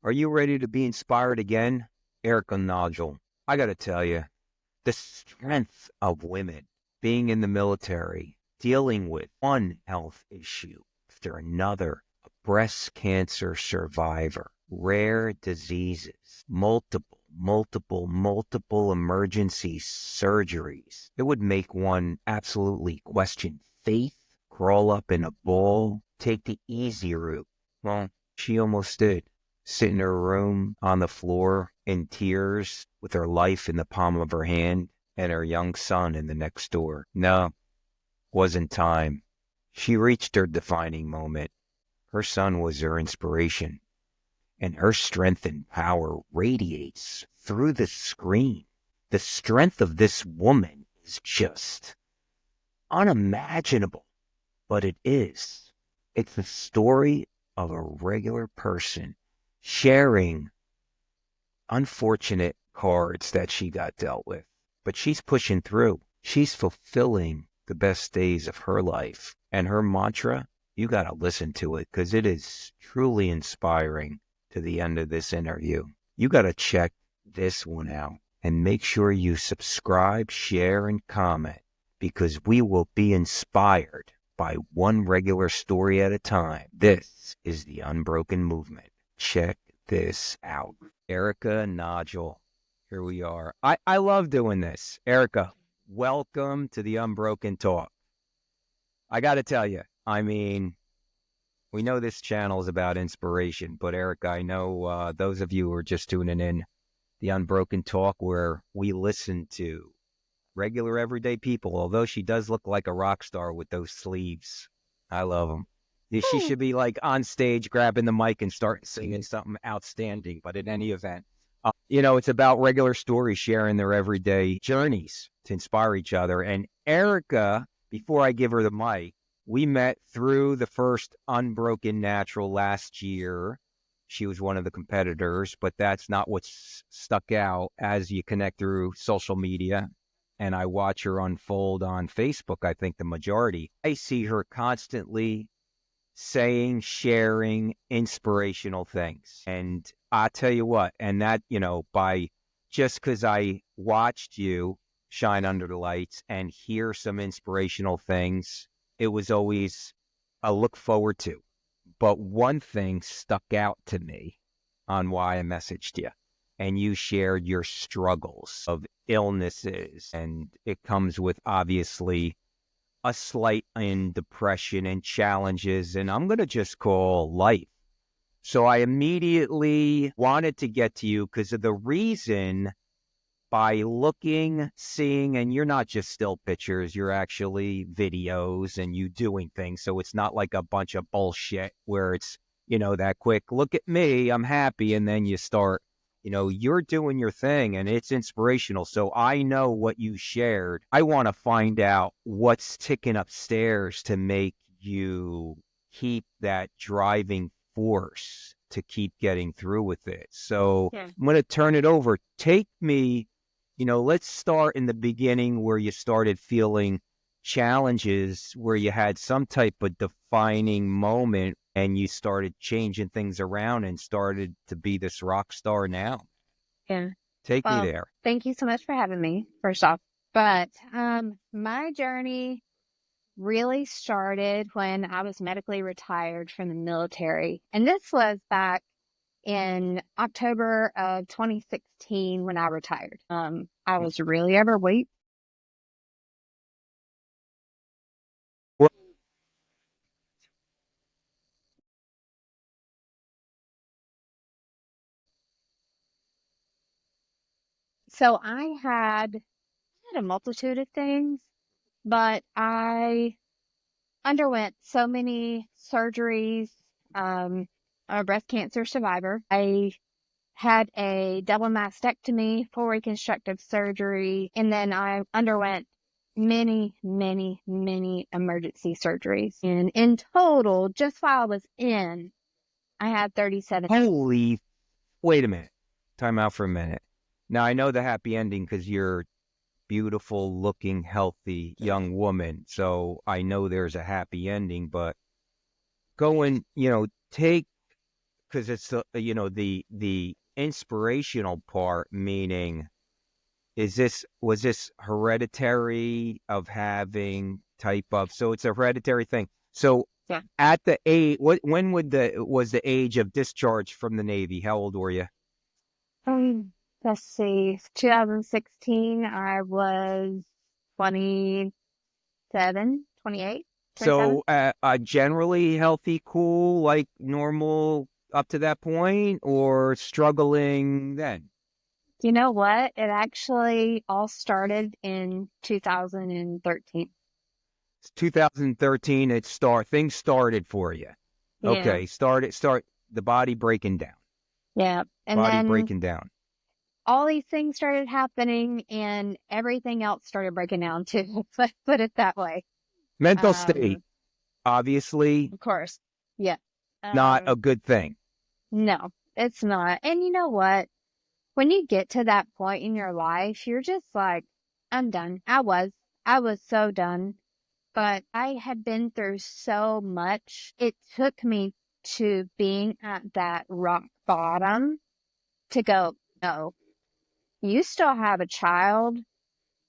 Are you ready to be inspired again? Erica Noggle. I got to tell you, the strength of women being in the military, dealing with one health issue after another, a breast cancer survivor, rare diseases, multiple emergency surgeries. It would make one absolutely question faith, crawl up in a ball, take the easy route. Well, she almost did. Sit in her room on the floor in tears with her life in the palm of her hand and her young son in the next door. No, wasn't time. She reached her defining moment. Her son was her inspiration, and her strength and power radiates through the screen. The strength of this woman is just unimaginable, but it is. It's the story of a regular person sharing unfortunate cards that she got dealt with. But she's pushing through. She's fulfilling the best days of her life. And her mantra, you got to listen to it because it is truly inspiring to the end of this interview. You got to check this one out and make sure you subscribe, share, and comment because we will be inspired by one regular story at a time. This is the Unbroken Movement. Check this out. Erica Noggle. Here we are. I love doing this. Erica, welcome to the Unbroken Talk. I got to tell you, I mean, we know this channel is about inspiration, but Erica, I know those of you who are just tuning in, the Unbroken Talk, where we listen to regular everyday people, although she does look like a rock star with those sleeves. I love them. She should be like on stage grabbing the mic and start singing something outstanding. But in any event, it's about regular stories sharing their everyday journeys to inspire each other. And Erica, before I give her the mic, we met through the first Unbroken Natural last year. She was one of the competitors, but that's not what's stuck out as you connect through social media. And I watch her unfold on Facebook, I think the majority. I see her constantly saying, sharing inspirational things. And I tell you what, and that, by just because I watched you shine under the lights and hear some inspirational things, it was always a look forward to. But one thing stuck out to me on why I messaged you. And you shared your struggles of illnesses. And it comes with obviously a slight in depression and challenges. And I'm going to just call life. So I immediately wanted to get to you because of the reason by looking, seeing, and you're not just still pictures, you're actually videos and you doing things. So it's not like a bunch of bullshit where it's, that quick, look at me, I'm happy. And then you start, you're doing your thing and it's inspirational. So I know what you shared. I want to find out what's ticking upstairs to make you keep that driving force to keep getting through with it. So yeah. I'm going to turn it over. Take me, let's start in the beginning where you started feeling challenges, where you had some type of defining moment and you started changing things around and started to be this rock star now. Yeah. Take me there. Thank you so much for having me, first off. But my journey really started when I was medically retired from the military. And this was back in October of 2016 when I retired. I was really overweight. So I had a multitude of things, but I underwent so many surgeries. I'm a breast cancer survivor. I had a double mastectomy, full reconstructive surgery, and then I underwent many emergency surgeries. And in total, just while I was in, I had 37. Holy, wait a minute. Time out for a minute. Now, I know the happy ending because you're beautiful looking, healthy young woman. So I know there's a happy ending, but take because it's the inspirational part, meaning was this hereditary of having type of, so it's a hereditary thing. So Yeah. at the age, when was the age of discharge from the Navy? How old were you? Um, let's see. 2016, I was 27, 28, 27. So generally healthy, cool, like normal up to that point, or struggling then? You know what? It actually all started in 2013. 2013, things started for you. Yeah. Okay, start the body breaking down. Yeah. And Body then breaking down. all these things started happening and everything else started breaking down too. Put it that way. Mental state, Um, obviously of course. Yeah. not a Um, good thing. no, it's not. And you know what? When you get to that point in your life, you're just like, I'm done. I was so done. But I had been through so much. It took me to being at that rock bottom to go, no, you still have a child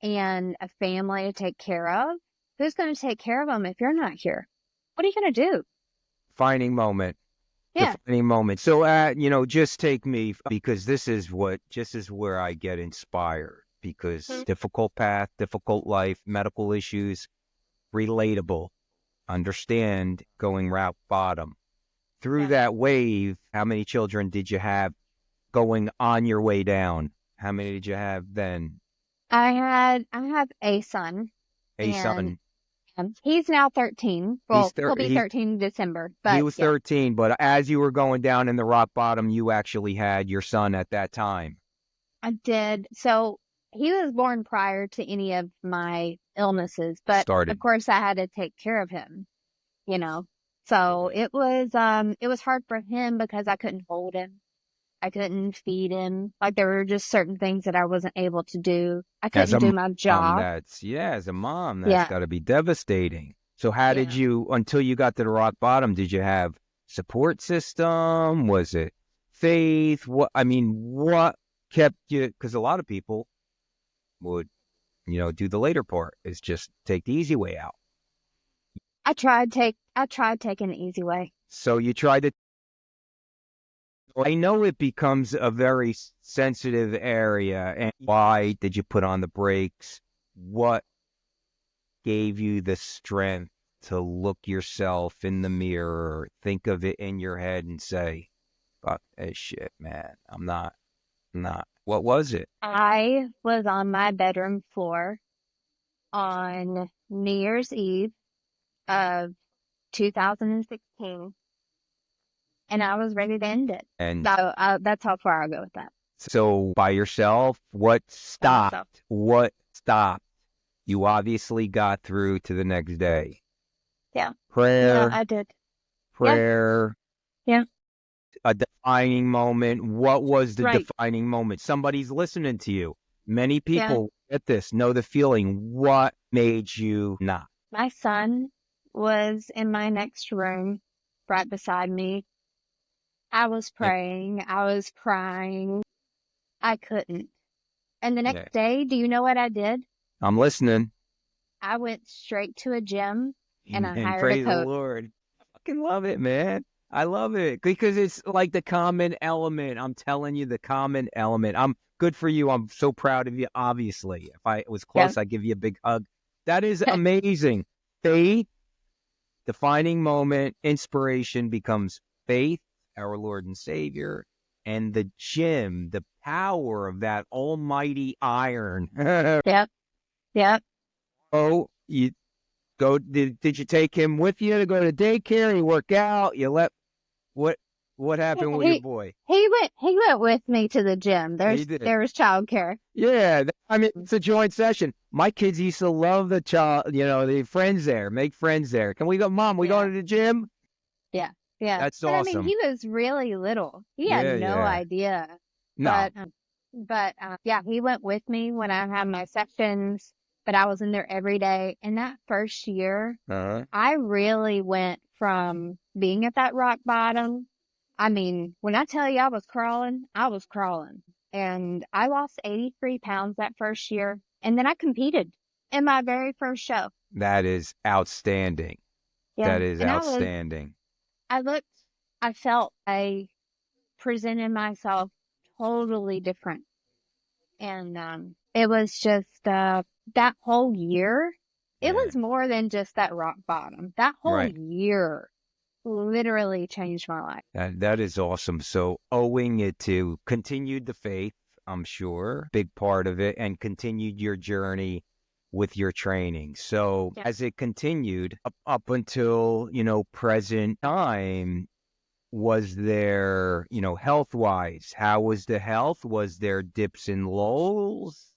and a family to take care of. Who's going to take care of them if you're not here? What are you going to do? Defining moment. Yeah. Defining moment. So, just take me, because just is where I get inspired, because Mhm. difficult path, difficult life, medical issues, relatable, understand going rock bottom. Through Yeah. that wave, how many children did you have going on your way down? How many did you have then? I have a son A and son. he's now 13. He's Well, he'll be 13 in December, he but was yeah. 13, but as you were going down in the rock bottom, you actually had your son at that time. I did. So he was born prior to any of my illnesses, but of Started. course I had to take care of him, you know. So it was hard for him because I couldn't hold him. I couldn't feed him. Like there were just certain things that I wasn't able to do. I As couldn't a do my mom, job. that's Yeah. got to be devastating. So how did Yeah. you, until you got to the rock bottom, did you have support system? Was it faith? What kept you? Because a lot of people would, do the later part, is just take the easy way out. I tried taking the easy way. So you tried to, I know it becomes a very sensitive area. And why did you put on the brakes? What gave you the strength to look yourself in the mirror, think of it in your head and say, fuck this shit, man. I'm not. What was it? I was on my bedroom floor on New Year's Eve of 2016 and I was ready to end it. And So that's how far I'll go with that so by yourself, what by myself. stopped? What stopped? You obviously got through to the next day. Yeah. Yeah, Prayer, I did. Yeah. prayer, Yeah. a defining moment. What was the Right. defining moment? Somebody's listening to you. Many Yeah. people get this, know the feeling. What made you not? My son was in my next room right beside me. I was Yeah. praying. I was crying. I couldn't. And the Yeah. next day, do you know what I did? I'm listening. I went straight to a gym and I And hired a praise the coach. Lord. I fucking love it, man. I love it because it's like the common element. I'm telling you, the common element. I'm good for you. I'm so proud of you. Obviously, if I was Yeah. close, I'd give you a big hug. That is amazing. Faith, defining moment, inspiration becomes faith, our Lord and Savior, and the gym, the power of that almighty iron. Yep. Yep. Oh, you go. Did you take him with you to go to daycare? You work out. You let what what happened with your He boy? he went with me to the gym. He did. There was childcare. Yeah, it's a joint session. My kids used to love the child. The friends there, make friends there. Can we go, Mom? We Yeah. going to the gym? Yeah. Yeah. That's But I mean, awesome. he was really little. He had Yeah, no yeah. idea. No. But yeah, he went with me when I had my sessions, but I was in there every day. And that first year, Uh-huh. I really went from being at that rock bottom. I mean, when I tell you I was crawling, I was crawling. And I lost 83 pounds that first year. And then I competed in my very first show. That is outstanding. Yeah. That is And outstanding. I looked, I presented myself totally different. And it was just that whole year, it Yeah. was more than just that rock bottom. That whole Right. year literally changed my life. That is awesome. So owing it to continued the faith, I'm sure, big part of it, and continued your journey with your training. So Yeah. as it continued up until, present time, was there, health wise, how was the health? Was there dips and lows?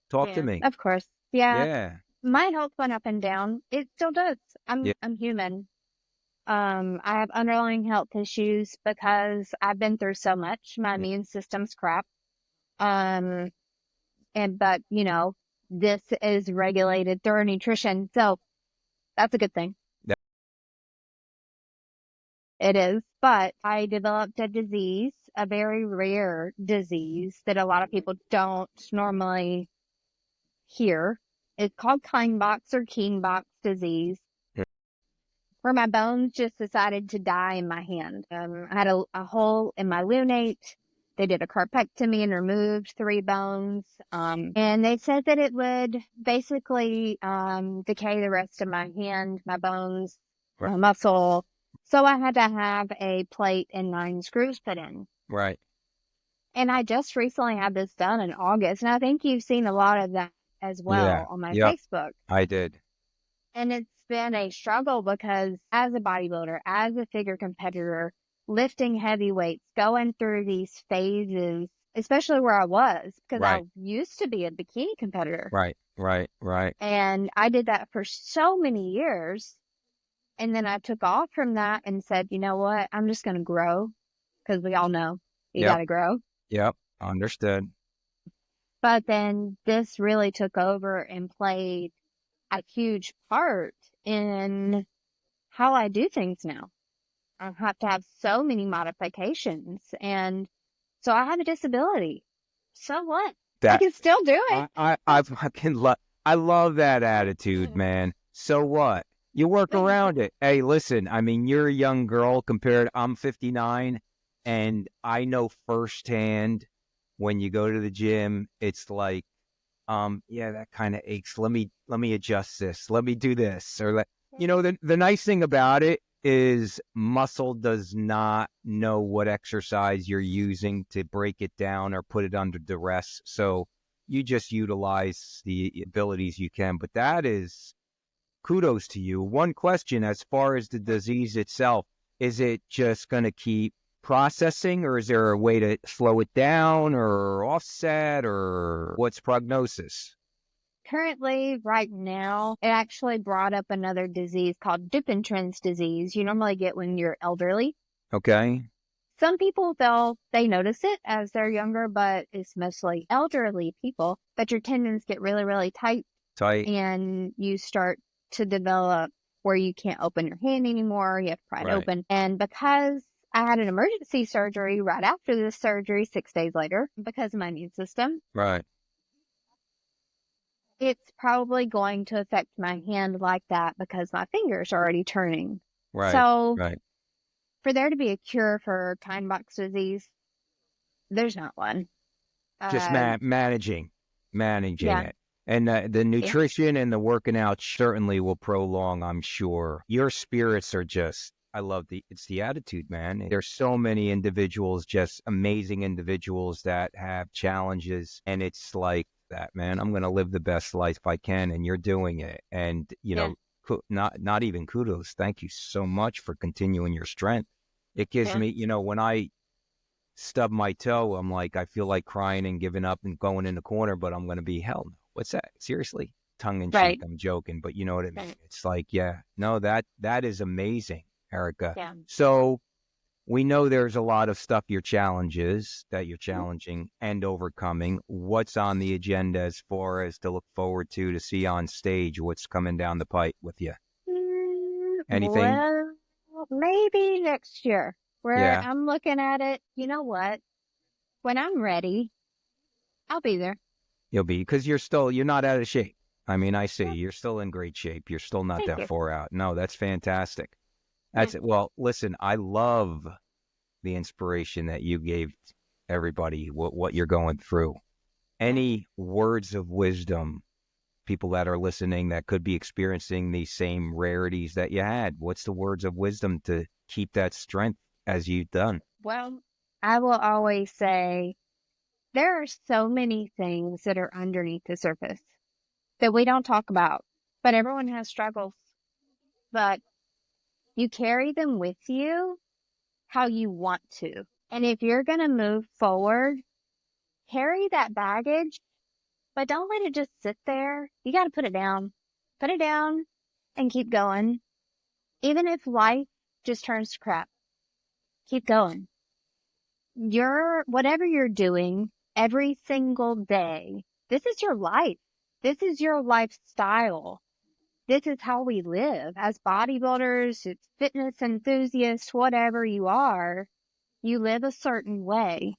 Talk to Yeah, me. of course. Yeah, Yeah. my health went up and down. It still does. Yeah. I'm human. I have underlying health issues because I've been through so much. My Yeah. immune system's crap. Um, but this is regulated through nutrition, so that's a good thing. That, It is. But I developed a disease, a very rare disease that a lot of people don't normally hear. It's called Kleinbach's or Kienbach's disease, where my bones just decided to die in my hand. I had a hole in my lunate. They did a carpectomy and removed 3 bones. And they said that it would basically decay the rest of my hand, my bones, right. my muscle. So I had to have a plate and 9 screws put in. Right. And I just recently had this done in August. And I think you've seen a lot of that as Yeah. well on my Yep. Facebook. I did. And it's been a struggle because as a bodybuilder, as a figure competitor, lifting heavy weights, going through these phases, especially where I was, because I Right. used to be a bikini competitor. Right. Right. Right. And I did that for so many years. And then I took off from that and said, you know what? I'm just going to grow because we all know you got Yep. to grow. Yep. Understood. But then this really took over and played a huge part in how I do things now. I have to have so many modifications. And so I have a disability. So what? I That can still do it. I fucking love. I love that attitude, man. So what? You work around it. Hey, listen. I mean, you're a young girl compared. I'm 59, and I know firsthand when you go to the gym, it's like, yeah, that kind of aches. Let me adjust this. Let me do this, or the nice thing about it is muscle does not know what exercise you're using to break it down or put it under duress. So you just utilize the abilities you can. But that is kudos to you. One question as far as the disease itself, is it just going to keep processing, or is there a way to slow it down or offset, or what's prognosis? Currently, right now, it actually brought up another disease called Dupuytren's disease. You normally get when you're elderly. Okay. Some people, they notice it as they're younger, but it's mostly elderly people. But your tendons get really, really tight Tight. and you start to develop where you can't open your hand anymore. You have to pry it Right. open. And because I had an emergency surgery right after this surgery, 6 days later, because of my immune system, Right. it's probably going to affect my hand like that because my fingers are already turning. Right. So Right. for there to be a cure for Steinbach's disease, there's not one. Just Uh, managing yeah, it. And the yeah, nutrition and the working out certainly will prolong, I'm sure. Your spirits are just, I love it's the attitude, man. There's so many individuals, just amazing individuals that have challenges. And it's like that, man, I'm going to live the best life I can. And you're doing it. And, yeah, not even kudos. Thank you so much for continuing your strength. It gives yeah, me, when I stub my toe, I'm like, I feel like crying and giving up and going in the corner, but I'm going to be hell no. What's that? Seriously? Tongue in cheek. right, I'm joking, but you know what I mean? right, It's like, yeah, no, that is amazing, Erica. yeah. So we know there's a lot of stuff that you're challenging and overcoming. What's on the agenda as far as to look forward to see on stage? What's coming down the pipe with you? Anything? Well, maybe next year. where Yeah. I'm looking at it, you know what? When I'm ready, I'll be there. You'll be, because you're not out of shape. I mean, I see Yeah, you're still in great shape. You're still not thank that you. far out. No, that's fantastic. Yeah. That's it. Well, listen, I love the inspiration that you gave everybody, what you're going through. Yeah. Any words of wisdom, people that are listening that could be experiencing the same rarities that you had? What's the words of wisdom to keep that strength as you've done? Well, I will always say there are so many things that are underneath the surface that we don't talk about, but everyone has struggles. But you carry them with you how you want to. And if you're going to move forward, carry that baggage, but don't let it just sit there. You got to put it down. Put it down and keep going. Even if life just turns to crap, keep going. Whatever you're doing every single day, this is your life. This is your lifestyle. This is how we live as bodybuilders, it's fitness enthusiasts, whatever you are, you live a certain way.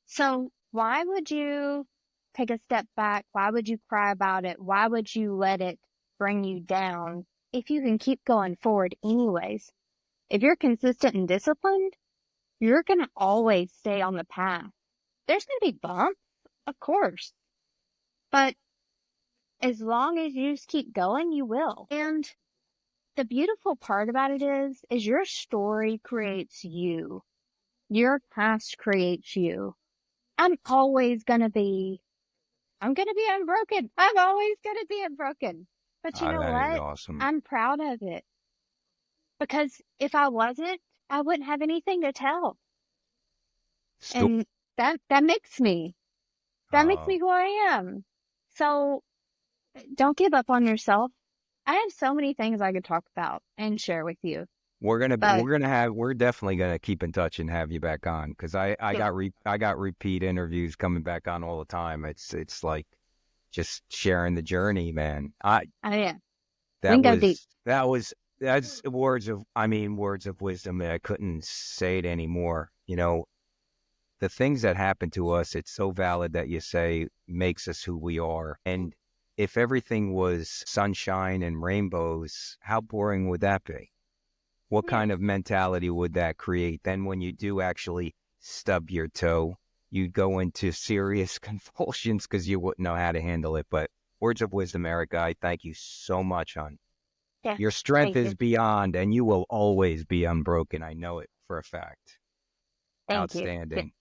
So why would you take a step back? Why would you cry about it? Why would you let it bring you down if you can keep going forward anyways? If you're consistent and disciplined, you're going to always stay on the path. There's going to be bumps, of course, but as long as you just keep going, you will. And the beautiful part about it is your story creates you. Your past creates you. I'm always going to be I'm going to be unbroken. I'm always going to be unbroken. But you Ah, know that is what? awesome. I'm proud of it because if I wasn't, I wouldn't have anything to tell. Sto- And that makes me. That makes uh, me who I am. So don't give up on yourself. I have so many things I could talk about and share with you. But we're definitely gonna keep in touch and have you back on, because yeah, I got repeat interviews coming back on all the time. It's like just sharing the journey, man. yeah, we That can go deep. was that's words of wisdom that I couldn't say it anymore. The things that happen to us, it's so valid that you say makes us who we are. And if everything was sunshine and rainbows, how boring would that be? What Yeah, kind of mentality would that create? Then when you do actually stub your toe, you go into serious convulsions because you wouldn't know how to handle it. But words of wisdom, Erica, I thank you so much, hon. yeah. Your strength Thank you. is beyond, and you will always be unbroken. I know it for a fact. Thank you. Outstanding.